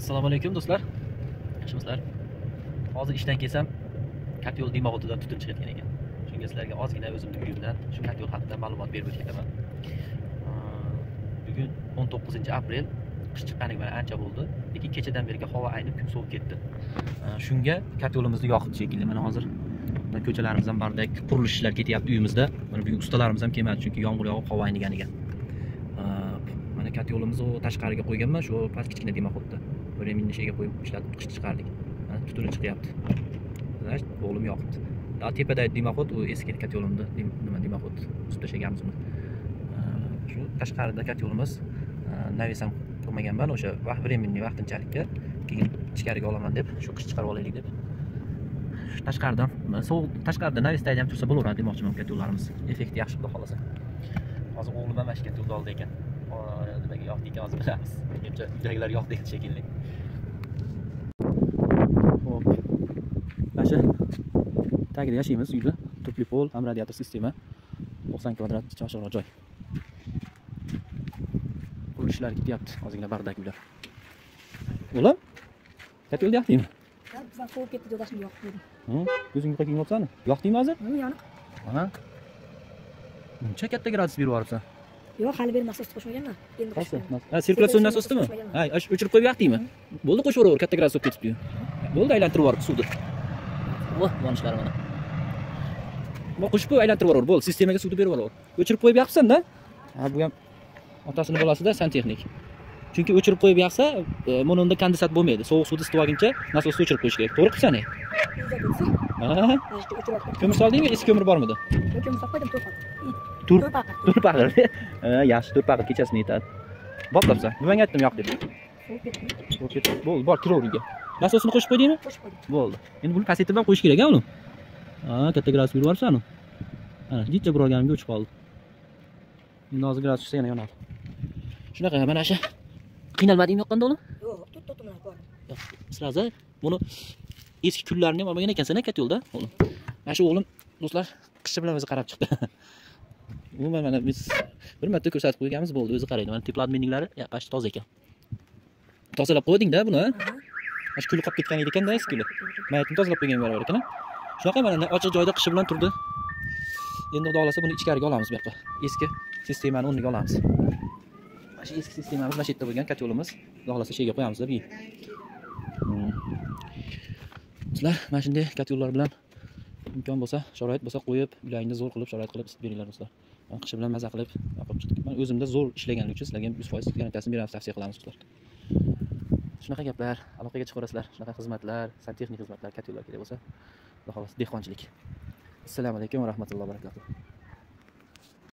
Assalomu alaykum do'stlar. Yaxshimisizlar? Hozir ishdan kelsam, Katyol Dimog'otida tutun chiqayotgan ekan. Shunga sizlarga ozgina o'zimning uyimdan shu Katyol haqida ma'lumot berib o'taman. Bugun 19-aprel, qish chiqqaniga mana ancha bo'ldi, lekin kechadan beri havo aynib kun sovib ketdi. Shunga Katyolimizni yoqib shekilli. Mana hozir ko'chalarimiz ham bardak, qurilish ishlari ketyapti uyimizda. Mana bugun ustalarimiz ham kelmadi, chunki yomg'ir yog'ib havo ayniganiga. Mana Katyolimizni tashqariga qo'yganman, shu past kichkina Dimog'otda. Böyle minnishiga qo'yib ishlatib qishni chiqardik. Mana tutuni chiqyapti. Знаешь, o'g'lim yoqibdi. Daha tepada Dimog'ot, u eski Katyolimda, nima Dimog'ot ustida tashlaganmiz uni. Shu tashqarida Katyolimiz navisam qilmaganman, o'sha временный vaqtinchalikka, keyin ichkariga olaman deb, shu qish chiqarib olaylik deb. Tashqaridan, sovuq tashqarida navisda ham tursa bo'laveradi demoqchiman Katyollarimiz. Effekti yaxshi xudo xolasa. Hozir o'g'lim ham mashka Katyolda oldi ekan. Nimaga yoqdi ekan hozir bilamiz. Menimcha uydagilar yoqdi ekan shekilli. Hop. Mana tagida yashaymiz uyda. Turli pol, ham radiator sistema. 90 kvadrat choshig'roq joy. Qurilishlar ketyapti, ozgina bardak uylar. O'g'lim? Katyolda yoqdingmi? Bizdan sovib ketdi, jo'dashni yoqib qo'ydim. Ko'zingga qilib yopsana. Yoqdingmi hozir? Yoniq. Aha. Buncha katta gradus berib yuboribsan. Yo'q, hali bir nasos qo'shmaganman. Endi qo'shaman. Ha, sirkulyatsiya nasosimi? Ha, o'chirib qo'yib yoqdingmi? Bo'ldi, qo'shaver, katta gradus bo'lib ketibdi. Bo'ldi, aylantirib yuborib suvni. Voh, yonishlari mana. Mo qo'shib qo'yib aylantirib yuboraver, bo'ldi, sistemaga suvni berib yuboraver. O'chirib qo'yib yoqsan-da. Ha, bu ham otasini bolasida santexnik. Chunki o'chirib qo'yib yoqsa, mana unda kondensat bo'lmaydi. Sovuq suvni isitib olguncha nasosni o'chirib qo'yish kerak. To'g'ri qilsan-a? Ha. Ko'mir soldingmi? Eski ko'mir bormidi? Ko'mir solib qo'ydim, To'rt paqir. Yaxshi, 4 paqir kechasini yetadi. Boplabsan. Nimanga aytdim yoq deb. Sovib ketdi. Bo'ldi, bor, kiraver uyga. Nasosini qo'shib qo'ydingmi? Qo'shib qo'ydim. Bo'ldi. Endi buni kasetga ham qo'yish kerak-a uni? Ha, katta gradus berib yuborsan-ku. Mana, jichcha burganimga o'chib qoldi. Endi hozir gradus tushsa yana yonadi. Shunaqa, mana shu. Qiynalmadingmi yoqqanda uni? Yo'q, to'xtatdim bor. Yo'q, sizlar buni eski kunlarini ham olmagan ekansan Katyolda, o'g'lim. Mana shu o'g'lim do'stlar qishi bilan o'zi qarab chiqdi. Umuman mana biz bir marta ko'rsatib qo'yganmiz, bo'ldi, o'zi qaraydi. Mana tepladminniklari yaxshi toza ekan. Tozalab qo'yding-da buni, ha? Mana shu kuli qolib ketgan edi ekanda, eski kuli. Maytni tozalab qo'ygan beraver ekan, ha? Shunaqa mana ochiq joyda qishi bilan turdi. Endi xudo xolasa buni ichkariga olamiz bu yoqqa. Eski sistemani o'rniga olamiz. Mana shu eski sistemamiz mana shu yerda bo'lgan Katyolimiz. Xudo xolasa sheyga qo'yamiz-da bu yil. Sizlar mana shunday Katyollar bilan imkon bo'lsa, sharoit bo'lsa qo'yib, uylaringizni zo'r qilib, sharoit qilib isitib beringlar do'stlar. Qish bilan maza qilib yoqib chiqdik. Men o'zimda zo'r ishlaganlik uchun sizlarga 100% garantiyasini beramiz, tavsiya qilamiz do'stlar. Shunaqa gaplar, aloqaga chiqaverasizlar, shunaqa xizmatlar, santexnik xizmatlar, Katyollar kerak bo'lsa, xudo xolasa dehqonchilik. Assalomu alaykum va rahmatullohi va barakatuh.